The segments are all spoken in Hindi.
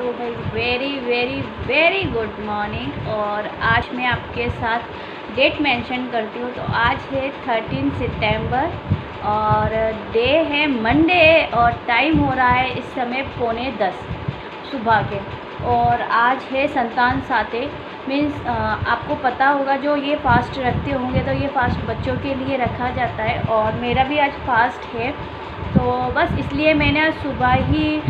तो भाई very very very good morning. और आज मैं आपके साथ डेट मेंशन करती हूँ। तो आज है 13 सितंबर और डे है मंडे और टाइम हो रहा है इस समय 9:45 सुबह के। और आज है संतान साते मीन्स आपको पता होगा जो ये फास्ट रखते होंगे तो ये फास्ट बच्चों के लिए रखा जाता है और मेरा भी आज फास्ट है। तो बस इसलिए मैंने आज सुबह ही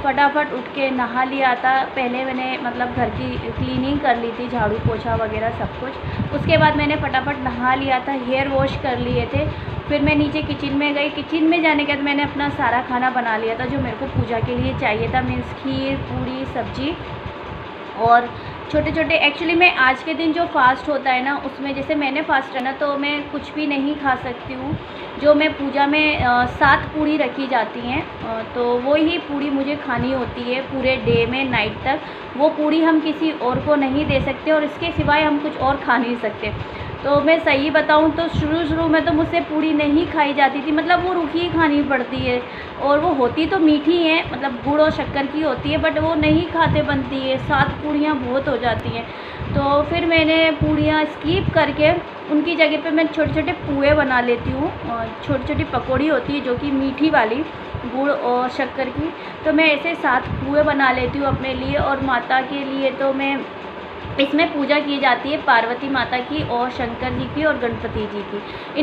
फटाफट उठ के नहा लिया था। पहले मैंने मतलब घर की क्लीनिंग कर ली थी, झाड़ू पोछा वगैरह सब कुछ। उसके बाद मैंने फटाफट नहा लिया था, हेयर वॉश कर लिए थे। फिर मैं नीचे किचन में गई। किचन में जाने के बाद मैंने अपना सारा खाना बना लिया था जो मेरे को पूजा के लिए चाहिए था, मीन्स खीर पूरी सब्जी और छोटे छोटे। एक्चुअली मैं आज के दिन जो फास्ट होता है ना उसमें जैसे मैंने फास्ट है ना तो मैं कुछ भी नहीं खा सकती हूँ। जो मैं पूजा में 7 पूड़ी रखी जाती हैं तो वो ही पूड़ी मुझे खानी होती है पूरे डे में नाइट तक। वो पूड़ी हम किसी और को नहीं दे सकते और इसके सिवाय हम कुछ और खा नहीं सकते। तो मैं सही बताऊं तो शुरू में तो मुझसे पूड़ी नहीं खाई जाती थी, मतलब वो रूखी ही खानी पड़ती है और वो होती तो मीठी है, मतलब गुड़ और शक्कर की होती है, बट वो नहीं खाते बनती है। 7 पूड़ियाँ बहुत हो जाती हैं। तो फिर मैंने पूड़ियाँ स्किप करके उनकी जगह पे मैं छोटे छोटे पुए बना लेती हूँ। छोटी छोटी पकौड़ी होती है जो कि मीठी वाली गुड़ और शक्कर की। तो मैं ऐसे 7 पुए बना लेती हूँ अपने लिए। और माता के लिए तो मैं इसमें पूजा की जाती है पार्वती माता की और शंकर जी की और गणपति जी की।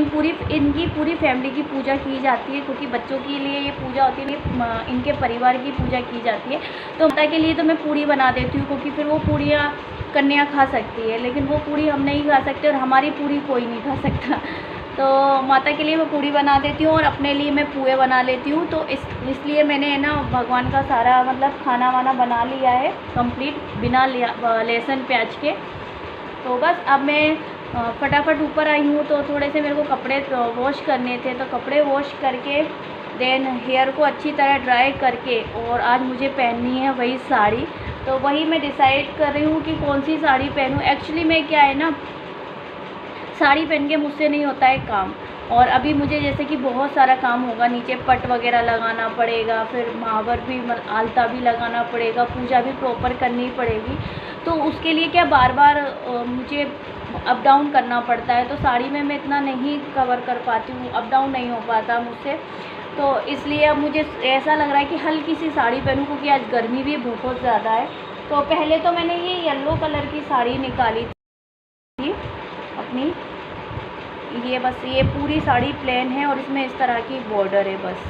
इनकी पूरी फैमिली की पूजा की जाती है क्योंकि बच्चों के लिए ये पूजा होती है, इनके परिवार की पूजा की जाती है। तो माता के लिए तो मैं पूड़ी बना देती हूँ क्योंकि फिर वो पूड़ियाँ कन्या खा सकती है, लेकिन वो पूड़ी हम नहीं खा सकते और हमारी पूड़ी कोई नहीं खा सकता। तो माता के लिए मैं पूड़ी बना देती हूँ और अपने लिए मैं पुए बना लेती हूँ। तो इसलिए मैंने ना भगवान का सारा मतलब खाना वाना बना लिया है कंप्लीट बिना लहसुन प्याज के। तो बस अब मैं फटाफट ऊपर आई हूँ। तो थोड़े से मेरे को कपड़े वॉश करने थे तो कपड़े वॉश करके देन हेयर को अच्छी तरह ड्राई करके और आज मुझे पहननी है वही साड़ी। तो वही मैं डिसाइड कर रही हूँ कि कौन सी साड़ी पहनूँ। एक्चुअली मैं क्या है ना, साड़ी पहन के मुझसे नहीं होता है काम। और अभी मुझे जैसे कि बहुत सारा काम होगा, नीचे पट वगैरह लगाना पड़ेगा, फिर महावर भी आलता भी लगाना पड़ेगा, पूजा भी प्रॉपर करनी पड़ेगी। तो उसके लिए क्या बार बार मुझे अप डाउन करना पड़ता है। तो साड़ी में मैं इतना नहीं कवर कर पाती हूँ, अप डाउन नहीं हो पाता मुझसे। तो इसलिए अब मुझे ऐसा लग रहा है कि हल्की सी साड़ी पहनूँ क्योंकि आज गर्मी भी बहुत ज़्यादा है। तो पहले तो मैंने ये येलो कलर की साड़ी निकाली थी अपनी, ये बस ये पूरी साड़ी प्लेन है और इसमें इस तरह की बॉर्डर है बस।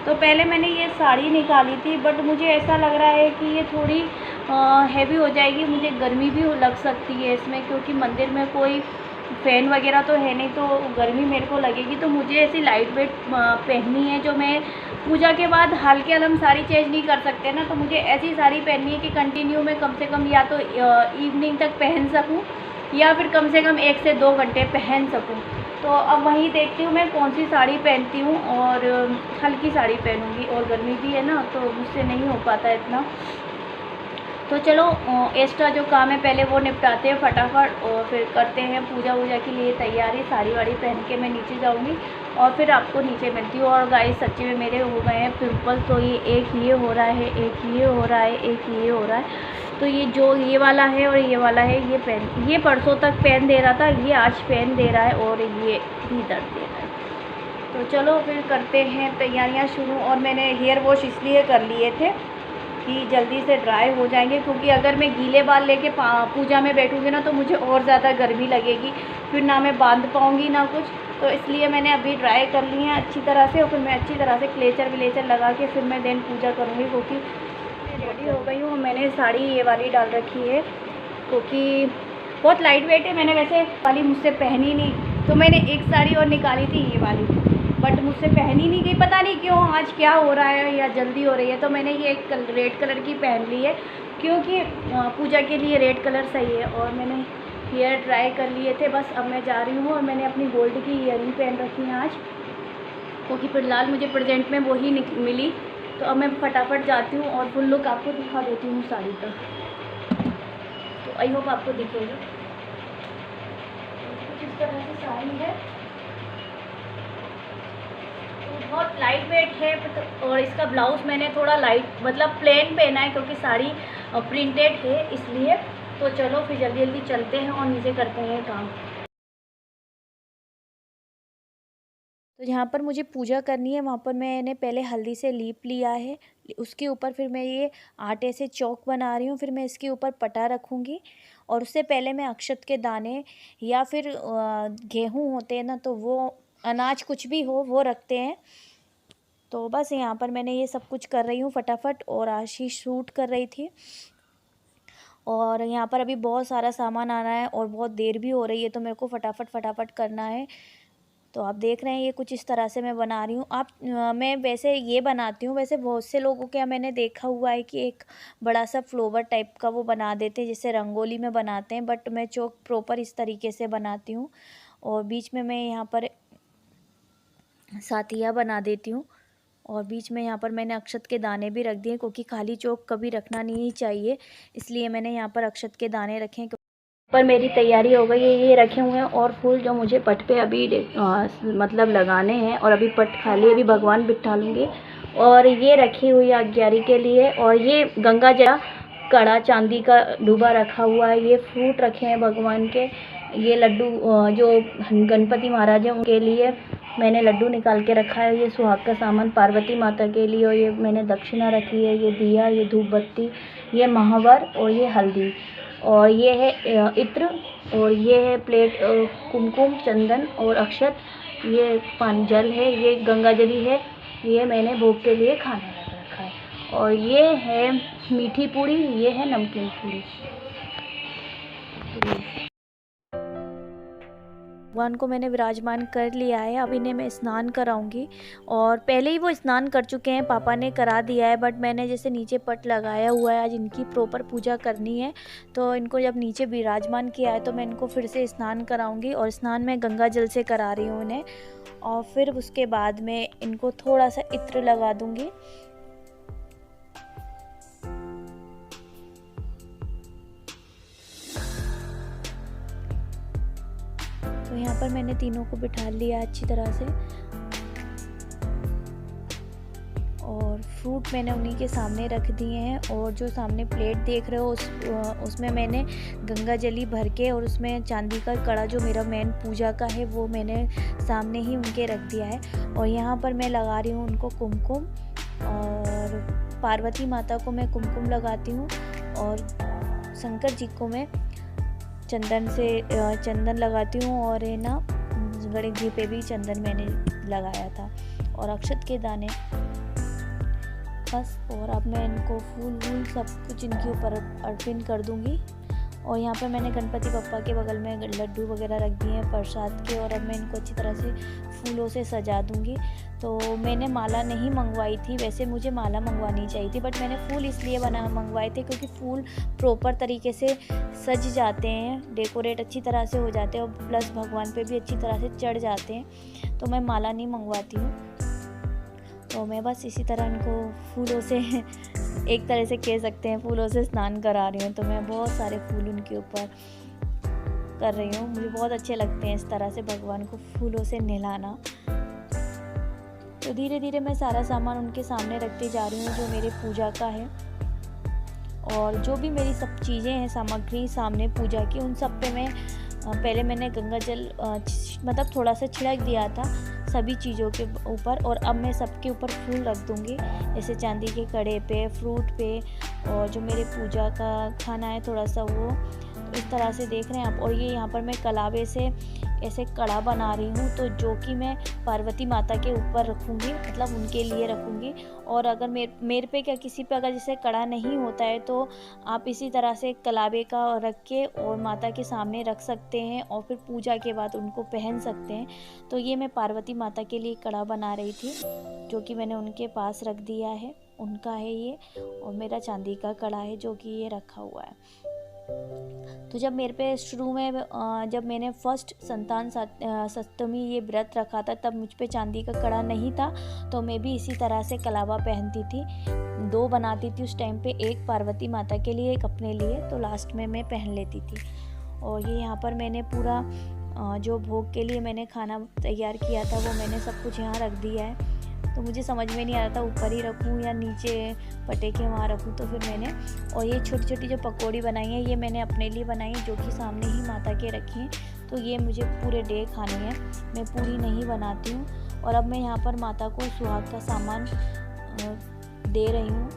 तो पहले मैंने ये साड़ी निकाली थी बट मुझे ऐसा लग रहा है कि ये थोड़ी हैवी हो जाएगी, मुझे गर्मी भी लग सकती है इसमें क्योंकि मंदिर में कोई फ़ैन वगैरह तो है नहीं तो गर्मी मेरे को लगेगी। तो मुझे ऐसी लाइट वेट पहननी है जो मैं पूजा के बाद हल्के हम साड़ी चेंज नहीं कर सकते ना, तो मुझे ऐसी साड़ी पहननी है कि कंटिन्यू में कम से कम या तो इवनिंग तक पहन सकूँ या फिर कम से कम 1 से 2 घंटे पहन सकूँ। तो अब वही देखती हूँ मैं कौन सी साड़ी पहनती हूँ और हल्की साड़ी पहनूँगी और गर्मी भी है ना तो मुझसे नहीं हो पाता इतना। तो चलो एक्स्ट्रा जो काम है पहले वो निपटाते हैं फटाफट और फिर करते हैं पूजा वूजा के लिए तैयारी। साड़ी वाड़ी पहन के मैं नीचे जाऊँगी और फिर आपको नीचे मिलती हूँ। और गाइस सच्ची में मेरे हो गए हैं पिंपल्स। तो ये एक ये हो रहा है, एक ये हो रहा है, एक ये हो रहा है। तो ये जो ये वाला है और ये वाला है ये परसों तक पेन दे रहा था, ये आज पेन दे रहा है और ये भी दर्द दे रहा है। तो चलो फिर करते हैं तैयारियां शुरू। और मैंने हेयर वॉश इसलिए कर लिए थे कि जल्दी से ड्राई हो जाएंगे क्योंकि अगर मैं गीले बाल लेके पूजा में बैठूँगी ना तो मुझे और ज़्यादा गर्मी लगेगी, फिर ना मैं बांध पाऊँगी ना कुछ। तो इसलिए मैंने अभी ड्राई कर लिए हैं अच्छी तरह से और फिर मैं अच्छी तरह से क्लेचर विलेचर लगा के फिर मैं देन पूजा करूँगी क्योंकि रेडी हो गई हूँ। मैंने साड़ी ये वाली डाल रखी है क्योंकि बहुत लाइट वेट है। मैंने वैसे वाली मुझसे पहनी नहीं तो मैंने एक साड़ी और निकाली थी ये वाली, बट मुझसे पहनी नहीं गई, पता नहीं क्यों आज क्या हो रहा है या जल्दी हो रही है। तो मैंने ये एक रेड कलर की पहन ली है क्योंकि पूजा के लिए रेड कलर सही है। और मैंने हेयर ड्राई कर लिए थे, बस अब मैं जा रही हूँ और मैंने अपनी गोल्ड की ईयरिंग पहन रखी है आज क्योंकि फिलहाल मुझे प्रेजेंट में वही मिली। तो अब मैं फटाफट जाती हूँ और फुल लुक आपको दिखा देती हूँ साड़ी का। तो आई होप आपको दिखेगा कुछ इस तरह से साड़ी है। तो बहुत लाइट वेट है। और इसका ब्लाउज़ मैंने थोड़ा लाइट मतलब प्लेन पहना है क्योंकि साड़ी प्रिंटेड है इसलिए। तो चलो फिर जल्दी जल्दी चलते हैं और नीचे करते हैं काम। तो जहाँ पर मुझे पूजा करनी है वहाँ पर मैंने पहले हल्दी से लीप लिया है। उसके ऊपर फिर मैं ये आटे से चौक बना रही हूँ। फिर मैं इसके ऊपर पटा रखूँगी और उससे पहले मैं अक्षत के दाने या फिर गेहूँ होते हैं ना, तो वो अनाज कुछ भी हो वो रखते हैं। तो बस यहाँ पर मैंने ये सब कुछ कर रही हूँ फटाफट, और आशीष शूट कर रही थी। और यहाँ पर अभी बहुत सारा सामान आना है और बहुत देर भी हो रही है, तो मेरे को फटाफट करना है। तो आप देख रहे हैं ये कुछ इस तरह से मैं बना रही हूँ। मैं वैसे ये बनाती हूँ, वैसे बहुत से लोगों के मैंने देखा हुआ है कि एक बड़ा सा फ्लोवर टाइप का वो बना देते हैं जैसे रंगोली में बनाते हैं, बट मैं चौक प्रॉपर इस तरीके से बनाती हूँ। और बीच में मैं यहाँ पर सातिया बना देती हूँ, और बीच में यहाँ पर मैंने अक्षत के दाने भी रख दिए क्योंकि खाली चौक कभी रखना नहीं चाहिए, इसलिए मैंने यहाँ पर अक्षत के दाने रखे। पर मेरी तैयारी हो गई है, ये रखे हुए हैं और फूल जो मुझे पट पे अभी मतलब लगाने हैं, और अभी पट खाली अभी भगवान बिठा लूँगी। और ये रखी हुई है अग्यारी के लिए, और ये गंगा जल कड़ा चांदी का डूबा रखा हुआ है। ये फ्रूट रखे हैं भगवान के, ये लड्डू जो गणपति महाराज हैं उनके लिए मैंने लड्डू निकाल के रखा है। ये सुहाग का सामान पार्वती माता के लिए, और ये मैंने दक्षिणा रखी है। ये दिया, ये धूप बत्ती, ये महावर, और ये हल्दी, और ये है इत्र, और ये है प्लेट कुमकुम चंदन और अक्षत। ये पानी जल है, ये गंगा जली है, ये मैंने भोग के लिए खाना रख रखा है। और ये है मीठी पूड़ी, ये है नमकीन पूड़ी। भगवान को मैंने विराजमान कर लिया है। अब इन्हें मैं स्नान कराऊंगी, और पहले ही वो स्नान कर चुके हैं, पापा ने करा दिया है, बट मैंने जैसे नीचे पट लगाया हुआ है, आज इनकी प्रॉपर पूजा करनी है, तो इनको जब नीचे विराजमान किया है तो मैं इनको फिर से स्नान कराऊंगी। और स्नान मैं गंगा जल से करा रही हूँ इन्हें, और फिर उसके बाद में इनको थोड़ा सा इत्र लगा दूंगी। तो यहाँ पर मैंने तीनों को बिठा लिया अच्छी तरह से, और फ्रूट मैंने उन्हीं के सामने रख दिए हैं। और जो सामने प्लेट देख रहे हो उसमें मैंने गंगा जली भर के, और उसमें चांदी का कड़ा जो मेरा मेन पूजा का है वो मैंने सामने ही उनके रख दिया है। और यहाँ पर मैं लगा रही हूँ उनको कुमकुम, और पार्वती माता को मैं कुमकुम लगाती हूँ, और शंकर जी को मैं चंदन लगाती हूँ, और है ना गणेश जी पे भी चंदन मैंने लगाया था, और अक्षत के दाने बस। और अब मैं इनको फूल वूल सब कुछ इनके ऊपर अर्पण कर दूँगी। और यहाँ पर मैंने गणपति बप्पा के बगल में लड्डू वगैरह रख दिए हैं प्रसाद के, और अब मैं इनको अच्छी तरह से फूलों से सजा दूँगी। तो मैंने माला नहीं मंगवाई थी, वैसे मुझे माला मंगवानी चाहिए थी, बट मैंने फूल इसलिए मंगवाए थे क्योंकि फूल प्रॉपर तरीके से सज जाते हैं, डेकोरेट अच्छी तरह से हो जाते हैं, और प्लस भगवान पे भी अच्छी तरह से चढ़ जाते हैं, तो मैं माला नहीं मंगवाती हूँ। तो मैं बस इसी तरह इनको फूलों से एक तरह से कह सकते हैं फूलों से स्नान करा रही हूँ। तो मैं बहुत सारे फूल उनके ऊपर कर रही हूँ, मुझे बहुत अच्छे लगते हैं इस तरह से भगवान को फूलों से नहलाना। तो धीरे धीरे मैं सारा सामान उनके सामने रखती जा रही हूँ जो मेरे पूजा का है, और जो भी मेरी सब चीज़ें हैं सामग्री सामने पूजा की, उन सब पे मैं पहले मैंने गंगा जल मतलब थोड़ा सा छिड़क दिया था सभी चीज़ों के ऊपर, और अब मैं सबके ऊपर फूल रख दूँगी, जैसे चांदी के कड़े पे, फ्रूट पे, और जो मेरे पूजा का खाना है थोड़ा सा वो, तो इस तरह से देख रहे हैं आप। और ये यहाँ पर मैं कलावे से ऐसे कड़ा बना रही हूँ, तो जो कि मैं पार्वती माता के ऊपर रखूँगी, मतलब उनके लिए रखूँगी। और अगर मेरे पे क्या किसी पे अगर जैसे कड़ा नहीं होता है तो आप इसी तरह से कलावे का रख के और माता के सामने रख सकते हैं, और फिर पूजा के बाद उनको पहन सकते हैं। तो ये मैं पार्वती माता के लिए कड़ा बना रही थी, जो कि मैंने उनके पास रख दिया है, उनका है ये, और मेरा चांदी का कड़ा है जो कि ये रखा हुआ है। तो जब मेरे पे शुरू में जब मैंने फर्स्ट संतान सप्तमी ये व्रत रखा था, तब मुझ पे चांदी का कड़ा नहीं था, तो मैं भी इसी तरह से कलावा पहनती थी, 2 बनाती थी उस टाइम पे, एक पार्वती माता के लिए, एक अपने लिए, तो लास्ट में मैं पहन लेती थी। और ये यहाँ पर मैंने पूरा जो भोग के लिए मैंने खाना तैयार किया था वो मैंने सब कुछ यहाँ रख दिया है। तो मुझे समझ में नहीं आ रहा था ऊपर ही रखूँ या नीचे पटेके वहाँ रखूँ। तो फिर मैंने, और ये छोटी छोटी जो पकौड़ी बनाई हैं ये मैंने अपने लिए बनाई है, जो कि सामने ही माता के रखी हैं। तो ये मुझे पूरे डे खानी है, मैं पूरी नहीं बनाती हूँ। और अब मैं यहाँ पर माता को सुहाग का सामान दे रही हूँ।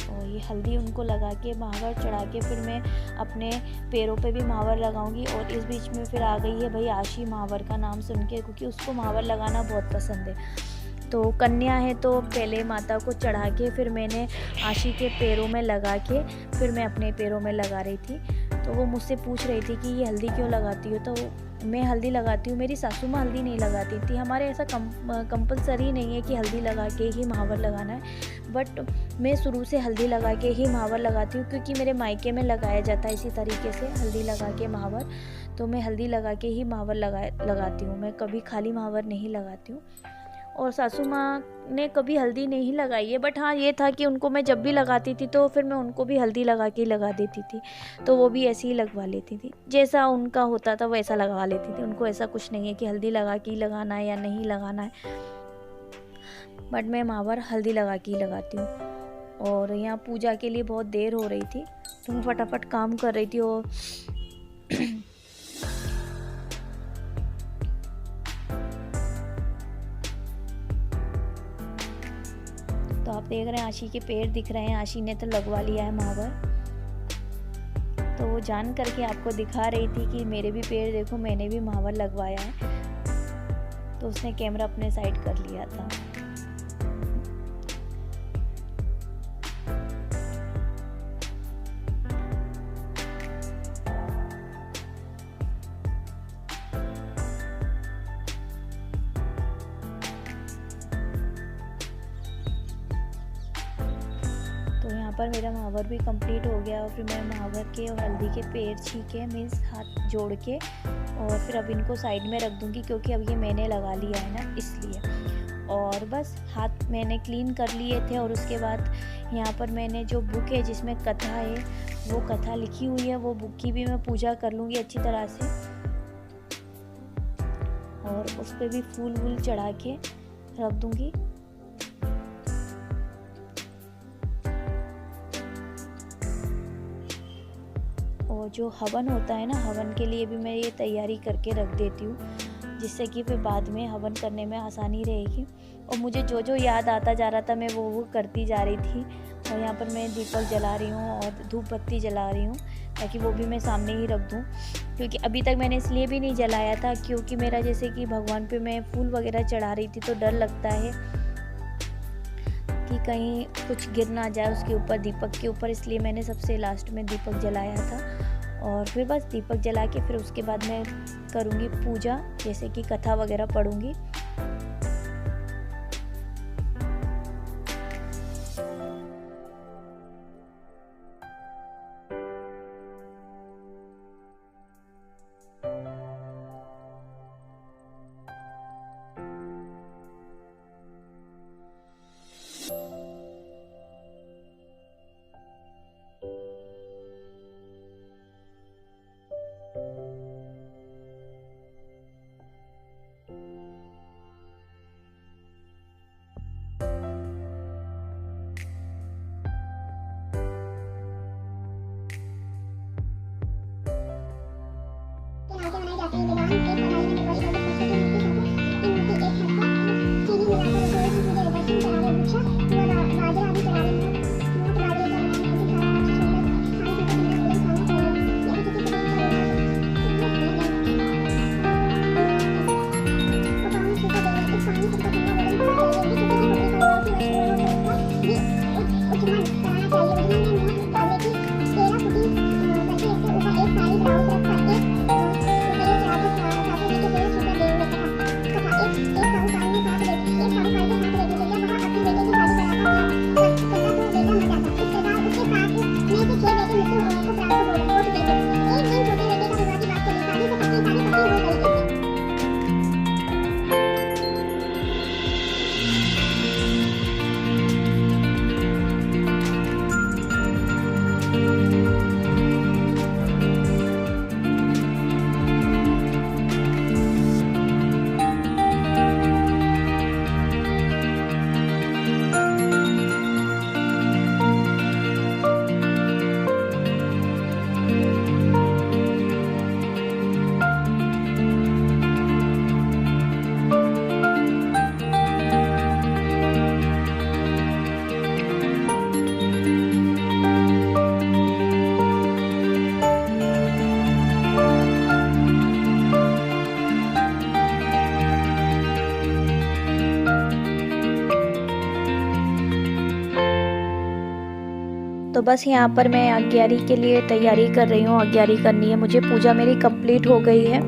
और ये हल्दी उनको लगा के महावर चढ़ा के फिर मैं अपने पैरों पे भी महावर लगाऊंगी। और इस बीच में फिर आ गई है भाई आशी महावर का नाम सुन के, क्योंकि उसको महावर लगाना बहुत पसंद है। तो कन्या है तो पहले माता को चढ़ा के फिर मैंने आशी के पैरों में लगा के फिर मैं अपने पैरों में लगा रही थी। तो वो मुझसे पूछ रही थी कि ये हल्दी क्यों लगाती हो। तो मैं हल्दी लगाती हूँ, मेरी सासू माँ हल्दी नहीं लगाती थी। हमारे ऐसा कंपलसरी नहीं है कि हल्दी लगा के ही महावर लगाना है, बट मैं शुरू से हल्दी लगा के ही महावर लगाती हूँ, क्योंकि मेरे मायके में लगाया जाता है इसी तरीके से हल्दी लगा के महावर। तो मैं हल्दी लगा के ही महावर लगाती हूँ, मैं कभी खाली महावर नहीं लगाती हूँ। और सासू माँ ने कभी हल्दी नहीं लगाई है, बट हाँ ये था कि उनको मैं जब भी लगाती थी तो फिर मैं उनको भी हल्दी लगा के लगा देती थी। तो वो भी ऐसे ही लगवा लेती थी, जैसा उनका होता था वैसा लगवा लेती थी। उनको ऐसा कुछ नहीं है कि हल्दी लगा के ही लगाना है या नहीं लगाना है, बट मैं महावर हल्दी लगा के ही लगाती हूँ। और यहाँ पूजा के लिए बहुत देर हो रही थी तो मैं फटाफट काम कर रही थी। और तो आप देख रहे हैं आशी के पैर दिख रहे हैं, आशी ने तो लगवा लिया है महावर। तो वो जान करके आपको दिखा रही थी कि मेरे भी पैर देखो, मैंने भी महावर लगवाया है। तो उसने कैमरा अपने साइड कर लिया था। तो यहाँ पर मेरा महावर भी कंप्लीट हो गया। और फिर मैं महावर के और हल्दी के पैर छीके मीन्स हाथ जोड़ के और फिर अब इनको साइड में रख दूँगी, क्योंकि अब ये मैंने लगा लिया है ना इसलिए। और बस हाथ मैंने क्लीन कर लिए थे। और उसके बाद यहाँ पर मैंने जो बुक है जिसमें कथा है वो कथा लिखी हुई है, वो बुक की भी मैं पूजा कर लूँगी अच्छी तरह से। और उस पर भी फूल वूल चढ़ा के रख दूँगी। और जो हवन होता है ना, हवन के लिए भी मैं ये तैयारी करके रख देती हूँ, जिससे कि फिर बाद में हवन करने में आसानी रहेगी। और मुझे जो जो याद आता जा रहा था मैं वो करती जा रही थी। और यहाँ पर मैं दीपक जला रही हूँ और धूप बत्ती जला रही हूँ, ताकि वो भी मैं सामने ही रख दूँ। क्योंकि अभी तक मैंने इसलिए भी नहीं जलाया था क्योंकि मेरा जैसे कि भगवान पे मैं फूल वगैरह चढ़ा रही थी तो डर लगता है कि कहीं कुछ गिर ना जाए उसके ऊपर, दीपक के ऊपर, इसलिए मैंने सबसे लास्ट में दीपक जलाया था। और फिर बस दीपक जला के फिर उसके बाद मैं करूँगी पूजा, जैसे कि कथा वगैरह पढ़ूँगी। तो बस यहाँ पर मैं अग्यारी के लिए तैयारी कर रही हूँ। अग्यारी करनी है मुझे। पूजा मेरी कंप्लीट हो गई है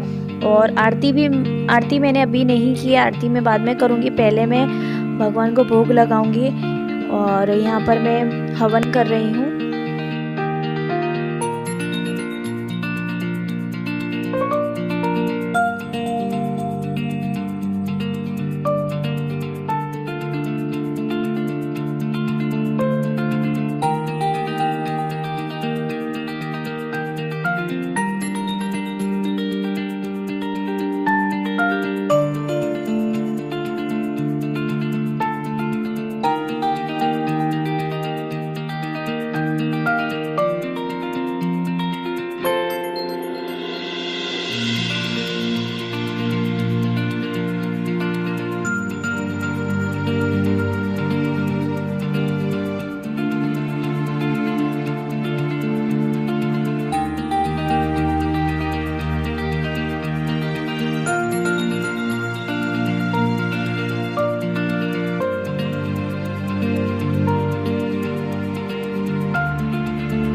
और आरती मैंने अभी नहीं की। आरती मैं बाद में करूँगी, पहले मैं भगवान को भोग लगाऊंगी। और यहाँ पर मैं हवन कर रही हूँ।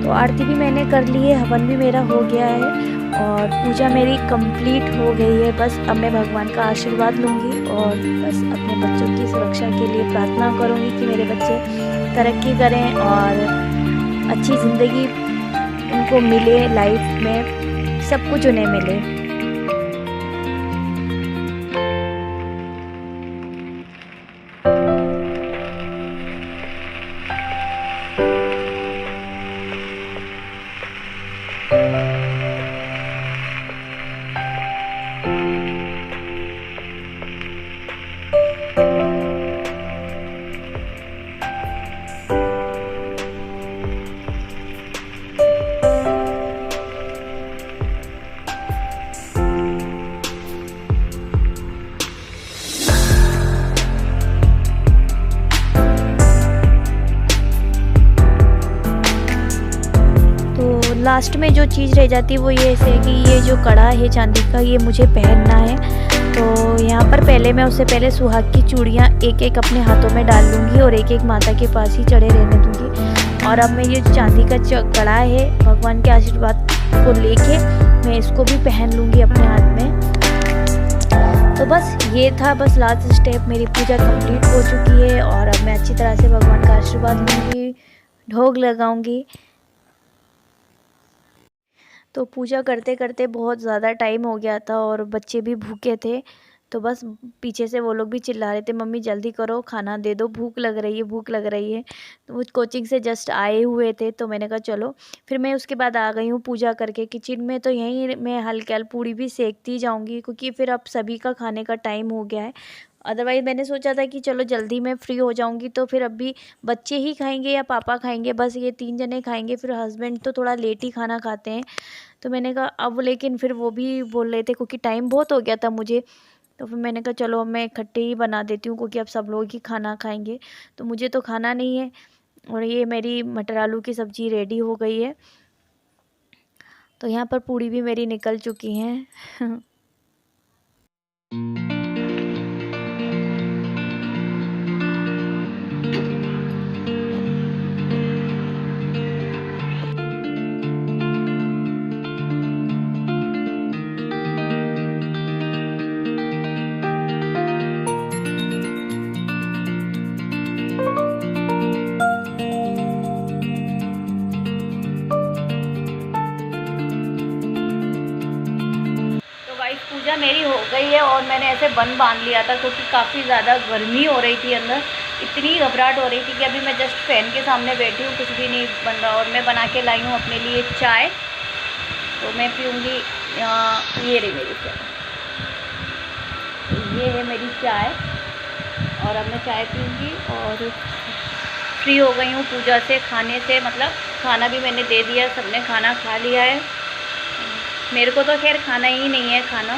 तो आरती भी मैंने कर ली है, हवन भी मेरा हो गया है और पूजा मेरी कंप्लीट हो गई है। बस अब मैं भगवान का आशीर्वाद लूँगी और बस अपने बच्चों की सुरक्षा के लिए प्रार्थना करूँगी कि मेरे बच्चे तरक्की करें और अच्छी ज़िंदगी उनको मिले, लाइफ में सब कुछ उन्हें मिले। लास्ट में जो चीज़ रह जाती है वो ये है कि ये जो कड़ा है चांदी का, ये मुझे पहनना है। तो यहाँ पर पहले मैं उससे पहले सुहाग की चूड़ियाँ एक एक अपने हाथों में डाल लूँगी और एक एक माता के पास ही चढ़े रहने दूँगी। और अब मैं ये चांदी का कड़ा है, भगवान के आशीर्वाद को लेके मैं इसको भी पहन लूँगी अपने हाथ में। तो बस ये था, बस लास्ट स्टेप। मेरी पूजा कंप्लीट हो चुकी है और अब मैं अच्छी तरह से भगवान का आशीर्वाद लूँगी, भोग लगाऊँगी। तो पूजा करते करते बहुत ज़्यादा टाइम हो गया था और बच्चे भी भूखे थे। तो बस पीछे से वो लोग भी चिल्ला रहे थे, मम्मी जल्दी करो, खाना दे दो, भूख लग रही है, भूख लग रही है। तो वो कोचिंग से जस्ट आए हुए थे तो मैंने कहा चलो। फिर मैं उसके बाद आ गई हूँ पूजा करके किचन में। तो यहीं मैं हल्की पूड़ी भी सेकती जाऊँगी क्योंकि फिर अब सभी का खाने का टाइम हो गया है। अदरवाइज़ मैंने सोचा था कि चलो जल्दी मैं फ्री हो जाऊंगी तो फिर अभी बच्चे ही खाएंगे या पापा खाएंगे, बस ये 3 जने खाएंगे। फिर हस्बैंड तो थोड़ा लेट ही खाना खाते हैं। तो मैंने कहा अब, लेकिन फिर वो भी बोल रहे थे क्योंकि टाइम बहुत हो गया था मुझे। तो फिर मैंने कहा चलो अब मैं इकट्ठे ही बना देती हूँ क्योंकि अब सब लोग ही खाना खाएंगे तो मुझे तो खाना नहीं है। और ये मेरी मटर आलू की सब्ज़ी रेडी हो गई है। तो यहाँ पर पूड़ी भी मेरी निकल चुकी हैं। पूजा मेरी हो गई है और मैंने ऐसे बन बांध लिया था क्योंकि काफ़ी ज़्यादा गर्मी हो रही थी अंदर। इतनी घबराहट हो रही थी कि अभी मैं जस्ट फैन के सामने बैठी हूँ, कुछ भी नहीं बन रहा। और मैं बना के लाई हूँ अपने लिए चाय, तो मैं पीऊँगी। ये रही मेरी चाय, ये है मेरी चाय और अब मैं चाय पीऊँगी। और फ्री हो गई हूँ पूजा से, खाने से, मतलब खाना भी मैंने दे दिया, सबने खाना खा लिया है। मेरे को तो खैर खाना ही नहीं है खाना।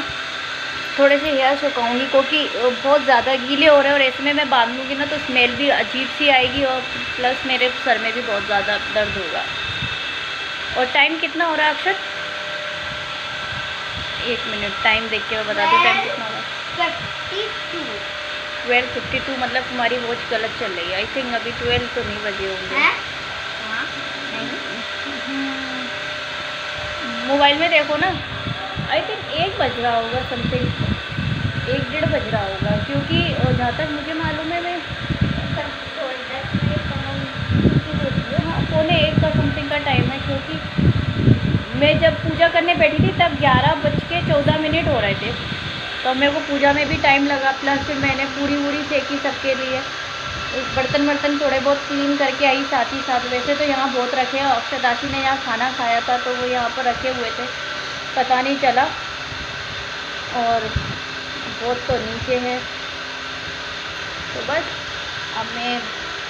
थोड़े से हेयर सुखाऊंगी क्योंकि बहुत ज़्यादा गीले हो रहे हैं और इसमें मैं बांधूंगी ना तो स्मेल भी अजीब सी आएगी और प्लस मेरे सर में भी बहुत ज़्यादा दर्द होगा। और टाइम कितना हो रहा है अक्षत? 1 मिनट टाइम देख के मैं बता दूँ टाइम कितना हो रहा है। 12:52 मतलब तुम्हारी वॉच गलत चल रही है। आई थिंक अभी 12 तो नहीं बजे होंगे। हाँ मोबाइल में देखो ना, आई थिंक 1 बज रहा होगा, समथिंग 1 डेढ़ बज रहा होगा, क्योंकि जहाँ तक मुझे मालूम है मैं हाँ 1:45 का समथिंग का टाइम है, क्योंकि मैं जब पूजा करने बैठी थी तब 11:14 हो रहे थे, तो मेरे को पूजा में भी टाइम लगा। प्लस फिर मैंने पूरी वूरी सेकी सबके लिए, बर्तन थोड़े बहुत क्लीन करके आई साथ ही साथ। वैसे तो यहाँ बहुत रखे हैं, अक्षदासी ने यहाँ खाना खाया था तो वो यहाँ पर रखे हुए थे, पता नहीं चला। और बहुत तो नीचे है, तो बस अब मैं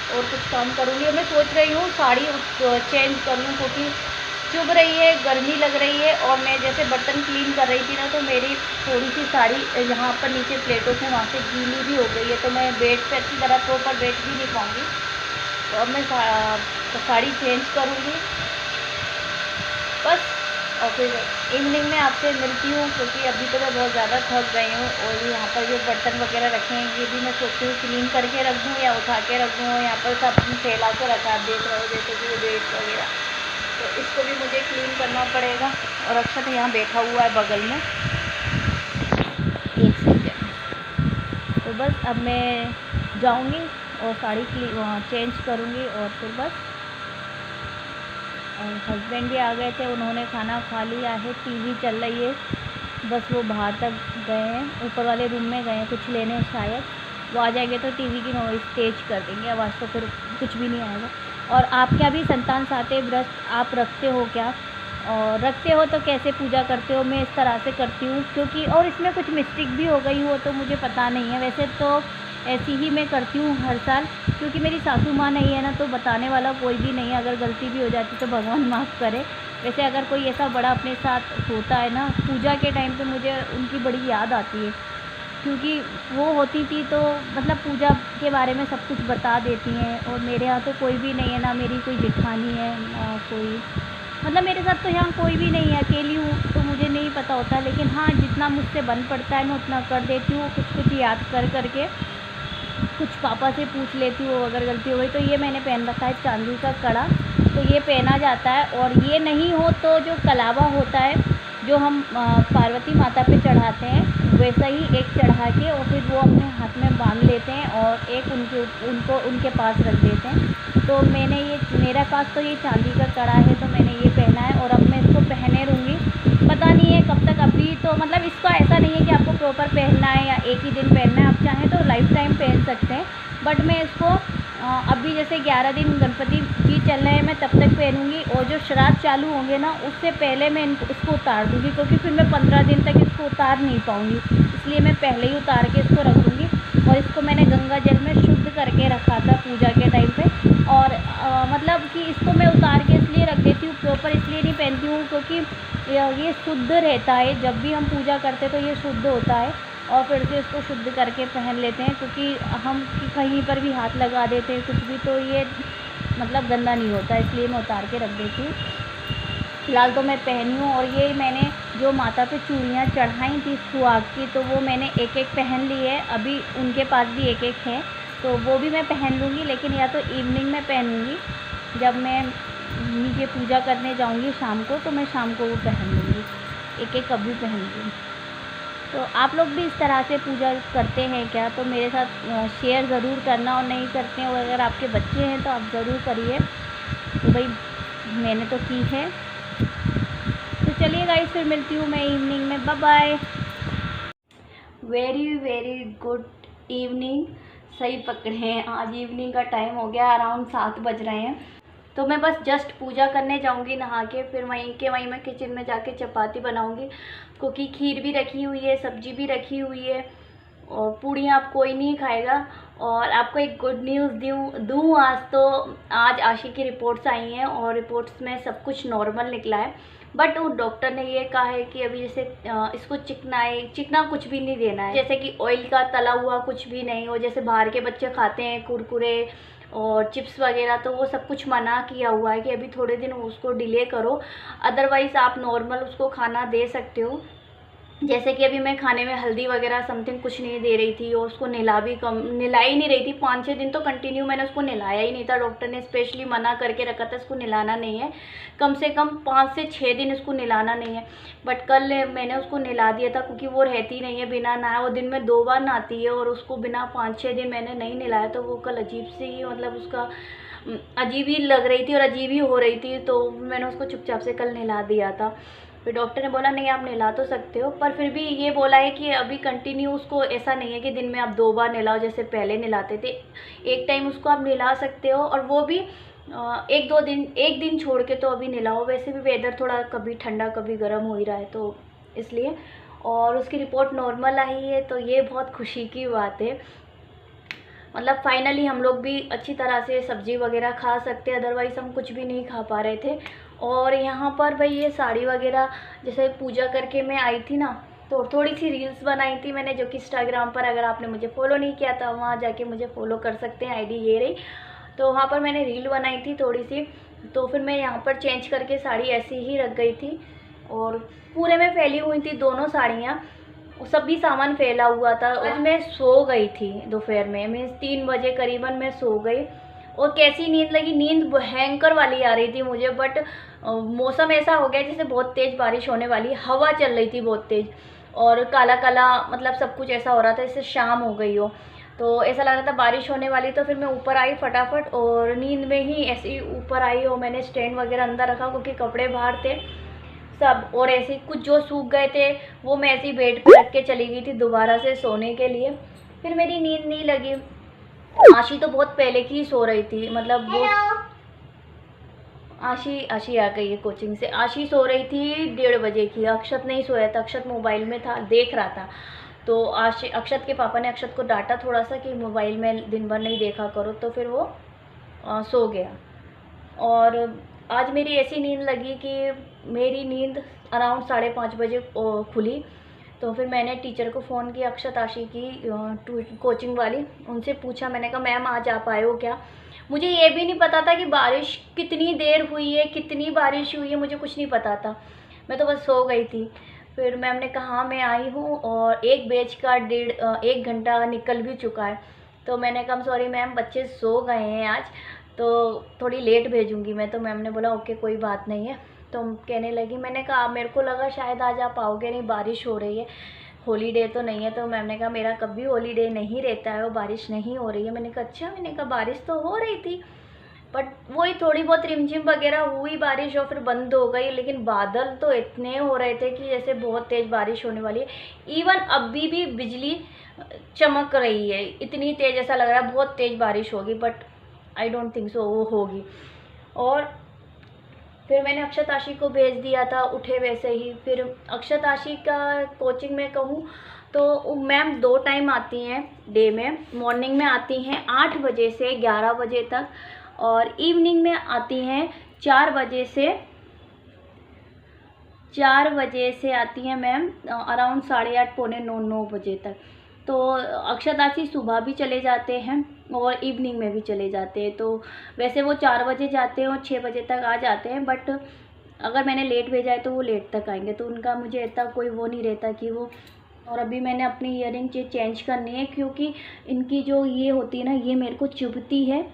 और कुछ काम करूँगी। मैं सोच रही हूँ साड़ी चेंज कर लूँ, क्योंकि चुभ रही है, गर्मी लग रही है। और मैं जैसे बर्तन क्लीन कर रही थी ना, तो मेरी थोड़ी सी साड़ी यहाँ पर नीचे प्लेटों से वहाँ से गीली भी हो गई है, तो मैं बेड पे अच्छी तरह प्रॉपर बैठ भी नहीं पाऊँगी। तो अब मैं साड़ी चेंज करूँगी बस, और फिर इवनिंग में आपसे मिलती हूँ, क्योंकि अभी तो मैं बहुत ज़्यादा थक गई हूँ। और यहाँ पर जो बर्तन वगैरह रखे हैं ये भी मैं सोचती हूँ क्लीन करके रख दूँ या उठा के रख दूँ। यहाँ पर सब फैला के रखा, आप देख रहे हो, जैसे कि ये बेड वगैरह, तो इसको भी मुझे क्लीन करना पड़ेगा। और अक्षत यहाँ बैठा हुआ है बगल में, 1 सेकेंड। तो बस अब मैं जाऊँगी और साड़ी चेंज करूँगी, और फिर बस। और हस्बैंड भी आ गए थे, उन्होंने खाना खा लिया है, टीवी चल रही है, बस वो बाहर तक गए हैं, ऊपर वाले रूम में गए हैं कुछ लेने शायद। वो आ जाएंगे तो टीवी की नॉइज़ तेज कर देंगे, आवाज़ तो फिर कुछ भी नहीं आएगा। और आप क्या भी संतान साते व्रत आप रखते हो क्या, और रखते हो तो कैसे पूजा करते हो? मैं इस तरह से करती हूँ, क्योंकि और इसमें कुछ मिस्टेक भी हो गई हो तो मुझे पता नहीं है। वैसे तो ऐसी ही मैं करती हूँ हर साल, क्योंकि मेरी सासू माँ नहीं है ना, तो बताने वाला कोई भी नहीं है। अगर गलती भी हो जाती तो भगवान माफ़ करे। वैसे अगर कोई ऐसा बड़ा अपने साथ होता है ना पूजा के टाइम पे, मुझे उनकी बड़ी याद आती है, क्योंकि वो होती थी तो मतलब पूजा के बारे में सब कुछ बता देती हैं। और मेरे यहाँ तो कोई भी नहीं है, ना मेरी कोई जेठानी है, ना कोई, मतलब मेरे साथ तो यहाँ कोई भी नहीं है, अकेली हूँ, तो मुझे नहीं पता होता। लेकिन हाँ, जितना मुझसे बन पड़ता है मैं उतना कर देती हूँ, कुछ याद कर करके। कुछ पापा से पूछ लेती हूँ अगर गलती हो गई। तो ये मैंने पहन रखा है चांदी का कड़ा, तो ये पहना जाता है। और ये नहीं हो तो जो कलावा होता है, जो हम पार्वती माता पे चढ़ाते हैं, वैसा ही एक चढ़ा के और फिर वो अपने हाथ में बांध लेते हैं और एक उनके पास रख देते हैं। तो मैंने ये, मेरे पास तो ये चांदी का कड़ा है, तो मैंने ये पहना है और अब मैं इसको पहने रहूँगी। पता नहीं है कब तक। अभी तो मतलब इसका ऐसा नहीं है कि आपको प्रॉपर पहनना है या एक ही दिन पहनना है, आप चाहें तो लाइफ टाइम पहन सकते हैं। बट मैं इसको अभी जैसे 11 दिन गणपति जी चल रहे हैं, मैं तब तक पहनूंगी। और जो श्राद्ध चालू होंगे ना, उससे पहले मैं इसको उतार दूँगी, क्योंकि फिर मैं 15 दिन तक इसको उतार नहीं पाऊँगी। इसलिए मैं पहले ही उतार के इसको रख दूँगी। और इसको मैंने गंगा जल में शुद्ध करके रखा था पूजा के टाइम पे। और मतलब कि इसको मैं उतार के इसलिए रख देती हूँ, प्रॉपर इसलिए नहीं पहनती हूँ, क्योंकि ये शुद्ध रहता है। जब भी हम पूजा करते हैं तो ये शुद्ध होता है, और फिर से इसको शुद्ध करके पहन लेते हैं, क्योंकि हम कहीं पर भी हाथ लगा देते हैं कुछ भी, तो ये मतलब गंदा नहीं होता, इसलिए मैं उतार के रख देती हूँ। फिलहाल तो मैं पहनी हूँ। और ये मैंने जो माता पे चूड़ियाँ चढ़ाई थी सुहाग की, तो वो मैंने एक एक पहन ली है। अभी उनके पास भी एक एक है, तो वो भी मैं पहन लूँगी, लेकिन या तो इवनिंग में पहनूँगी, जब मैं नीचे पूजा करने जाऊँगी शाम को, तो मैं शाम को वो पहन लूँगी, एक एक कभी पहन लूँगी। तो आप लोग भी इस तरह से पूजा करते हैं क्या? तो मेरे साथ शेयर ज़रूर करना। और नहीं करते हैं, और अगर आपके बच्चे हैं तो आप ज़रूर करिए। तो भाई मैंने तो की है। तो चलिए गाइस, फिर मिलती हूँ मैं इवनिंग में। Bye bye. Very very good evening. सही पकड़े हैं, आज इवनिंग का टाइम हो गया, अराउंड 7 बज रहे हैं। तो मैं बस जस्ट पूजा करने जाऊंगी नहा के, फिर वहीं मैं किचन में जाके चपाती बनाऊंगी, क्योंकि खीर भी रखी हुई है, सब्जी भी रखी हुई है, और पूड़ियाँ आप कोई नहीं खाएगा। और आपको एक गुड न्यूज़ दूँ आज। तो आज आशी की रिपोर्ट्स आई हैं, और रिपोर्ट्स में सब कुछ नॉर्मल निकला है। बट वो डॉक्टर ने ये कहा है कि अभी जैसे इसको चिकना कुछ भी नहीं देना है, जैसे कि ऑयल का तला हुआ कुछ भी नहीं हो, जैसे बाहर के बच्चे खाते हैं कुरकुरे और चिप्स वगैरह, तो वो सब कुछ मना किया हुआ है कि अभी थोड़े दिन उसको डिले करो। अदरवाइज़ आप नॉर्मल उसको खाना दे सकते हो। जैसे कि अभी मैं खाने में हल्दी वगैरह समथिंग कुछ नहीं दे रही थी, और उसको नहला ही नहीं रही थी। 5-6 दिन तो कंटिन्यू मैंने उसको नहलाया ही नहीं था। डॉक्टर ने स्पेशली मना करके रखा था इसको नहलाना नहीं है, कम से कम 5 से 6 दिन इसको नहलाना नहीं है। बट कल मैंने उसको नहला दिया था, क्योंकि वो रहती नहीं है बिना नहाए। वो दिन में 2 बार नहाती है, और उसको बिना 5-6 दिन मैंने नहीं नहलाया, तो वो कल अजीब से ही मतलब उसका अजीब ही लग रही थी और अजीब ही हो रही थी, तो मैंने उसको चुपचाप से कल नहला दिया था। फिर डॉक्टर ने बोला नहीं आप नहला तो सकते हो, पर फिर भी ये बोला है कि अभी कंटिन्यू उसको ऐसा नहीं है कि दिन में आप 2 बार नहलाओ जैसे पहले नहलाते थे। एक टाइम उसको आप नहला सकते हो, और वो भी 1 दिन छोड़ के तो अभी नहलाओ। वैसे भी वेदर थोड़ा कभी ठंडा कभी गर्म हो ही रहा है, तो इसलिए। और उसकी रिपोर्ट नॉर्मल आई है, तो ये बहुत खुशी की बात है। मतलब फाइनली हम लोग भी अच्छी तरह से सब्ज़ी वगैरह खा सकते हैं, अदरवाइज़ हम कुछ भी नहीं खा पा रहे थे। और यहाँ पर भाई ये साड़ी वगैरह जैसे पूजा करके मैं आई थी ना, तो थोड़ी सी रील्स बनाई थी मैंने, जो कि इंस्टाग्राम पर, अगर आपने मुझे फॉलो नहीं किया था वहाँ जाके मुझे फॉलो कर सकते हैं, आईडी ये रही। तो वहाँ पर मैंने रील बनाई थी थोड़ी सी, तो फिर मैं यहाँ पर चेंज करके साड़ी ऐसी ही रख गई थी, और पूरे में फैली हुई थी दोनों साड़ियाँ, सभी सामान फैला हुआ था। आज मैं सो गई थी दोपहर में, मीन्स 3 बजे करीबन मैं सो गई। और कैसी नींद लगी, नींद भयंकर वाली आ रही थी मुझे, बट मौसम ऐसा हो गया जैसे बहुत तेज़ बारिश होने वाली, हवा चल रही थी बहुत तेज़, और काला काला मतलब सब कुछ ऐसा हो रहा था जैसे शाम हो गई हो, तो ऐसा लग रहा था बारिश होने वाली। तो फिर मैं ऊपर आई फटाफट, और नींद में ही ऐसे ही ऊपर आई, और मैंने स्टैंड वगैरह अंदर रखा क्योंकि कपड़े बाहर थे सब, और ऐसे कुछ जो सूख गए थे वो मैं ऐसे ही बेड पर रख के चली गई थी दोबारा से सोने के लिए। फिर मेरी नींद नहीं लगी। आशी तो बहुत पहले की ही सो रही थी, मतलब वो आशी आ गई है कोचिंग से। आशी सो रही थी 1:30 बजे की। अक्षत नहीं सोया था, अक्षत मोबाइल में था, देख रहा था। तो अक्षत के पापा ने अक्षत को डांटा थोड़ा सा कि मोबाइल में दिन भर नहीं देखा करो, तो फिर वो सो गया। और आज मेरी ऐसी नींद लगी कि मेरी नींद अराउंड 5:30 बजे खुली। तो फिर मैंने टीचर को फ़ोन किया, अक्षत आशी की कोचिंग वाली, उनसे पूछा। मैंने कहा मैम आज आप आए हो क्या? मुझे ये भी नहीं पता था कि बारिश कितनी देर हुई है, कितनी बारिश हुई है, मुझे कुछ नहीं पता था, मैं तो बस सो गई थी। फिर मैम ने कहा मैं आई हूँ, और एक बैच का 1 घंटा निकल भी चुका है। तो मैंने कहा सॉरी मैम बच्चे सो गए हैं आज, तो थोड़ी लेट भेजूँगी मैं। तो मैम ने बोला ओके कोई बात नहीं है। तो कहने लगी, मैंने कहा मेरे को लगा शायद आज आप आओगे नहीं, बारिश हो रही है, हॉलीडे तो नहीं है। तो मैम ने कहा मेरा कभी हॉलीडे नहीं रहता है, वो बारिश नहीं हो रही है। मैंने कहा अच्छा, मैंने कहा बारिश तो हो रही थी, बट वही थोड़ी बहुत रिमझिम वगैरह हुई बारिश, और फिर बंद हो गई। लेकिन बादल तो इतने हो रहे थे कि जैसे बहुत तेज़ बारिश होने वाली है। इवन अभी भी बिजली चमक रही है, इतनी तेज़ ऐसा लग रहा है बहुत तेज़ बारिश होगी, but I don't think so वो होगी। और फिर मैंने अक्षत आशी को भेज दिया था, उठे वैसे ही। फिर अक्षत आशी का कोचिंग में कहूँ तो मैम 2 टाइम आती हैं डे में। मॉर्निंग में आती हैं 8 बजे से 11 बजे तक, और इवनिंग में आती हैं 4 बजे से आती हैं मैम, अराउंड 8:30 पौने 9 बजे तक। तो अक्षत आशी सुबह भी चले जाते हैं और इवनिंग में भी चले जाते हैं। तो वैसे वो 4 बजे जाते हैं और 6 बजे तक आ जाते हैं, बट अगर मैंने लेट भेजा है तो वो लेट तक आएंगे, तो उनका मुझे इतना कोई वो नहीं रहता कि वो। और अभी मैंने अपनी ईयरिंग चेंज करनी है, क्योंकि इनकी जो ये होती है ना, ये मेरे को चुभती है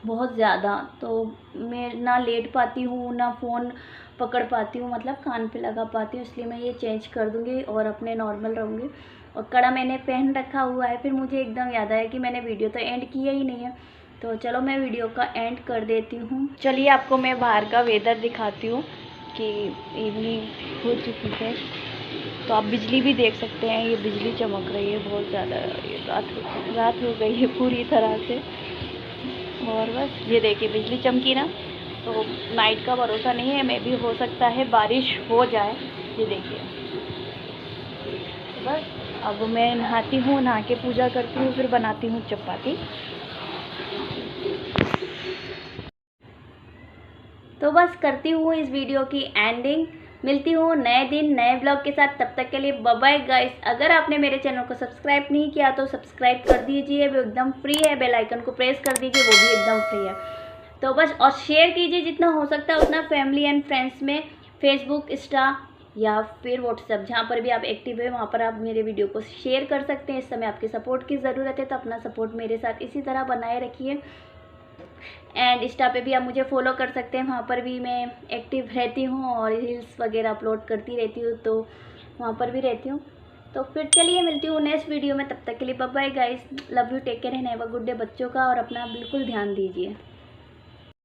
बहुत ज़्यादा। तो मैं ना लेट पाती हूँ ना फ़ोन पकड़ पाती हूँ, मतलब कान पे लगा पाती हूँ, इसलिए मैं ये चेंज कर दूँगी और अपने नॉर्मल रहूँगी। और कड़ा मैंने पहन रखा हुआ है। फिर मुझे एकदम याद आया कि मैंने वीडियो तो एंड किया ही नहीं है, तो चलो मैं वीडियो का एंड कर देती हूँ। चलिए आपको मैं बाहर का वेदर दिखाती हूँ कि इवनिंग हो चुकी है। तो आप बिजली भी देख सकते हैं, ये बिजली चमक रही है बहुत ज़्यादा। ये रात हो गई है पूरी तरह से, और बस ये देखिए बिजली चमकी ना, तो नाइट का भरोसा नहीं है, मैं भी हो सकता है बारिश हो जाए। ये देखिए, तो बस अब मैं नहाती हूँ, नहा के पूजा करती हूँ, फिर बनाती हूँ चपाती। तो बस करती हूँ इस वीडियो की एंडिंग। मिलती हूँ नए दिन नए ब्लॉग के साथ, तब तक के लिए बाय बाय गाइस। अगर आपने मेरे चैनल को सब्सक्राइब नहीं किया तो सब्सक्राइब कर दीजिए, वो एकदम फ्री है। बेल आइकन को प्रेस कर दीजिए, वो भी एकदम फ्री है। तो बस, और शेयर कीजिए जितना हो सकता है उतना फैमिली एंड फ्रेंड्स में, फेसबुक, इंस्टा, या फिर व्हाट्सएप, जहाँ पर भी आप एक्टिव है वहाँ पर आप मेरे वीडियो को शेयर कर सकते हैं। इस समय आपके सपोर्ट की ज़रूरत है, तो अपना सपोर्ट मेरे साथ इसी तरह बनाए रखिए। एंड इंस्टा पे भी आप मुझे फॉलो कर सकते हैं, वहाँ पर भी मैं एक्टिव रहती हूँ और रील्स वगैरह अपलोड करती रहती हूँ, तो वहाँ पर भी रहती हूँ। तो फिर चलिए मिलती हूँ नेक्स्ट वीडियो में, तब तक के लिए bye bye guys, love you, take care and have a good day बच्चों का, और अपना बिल्कुल ध्यान दीजिए।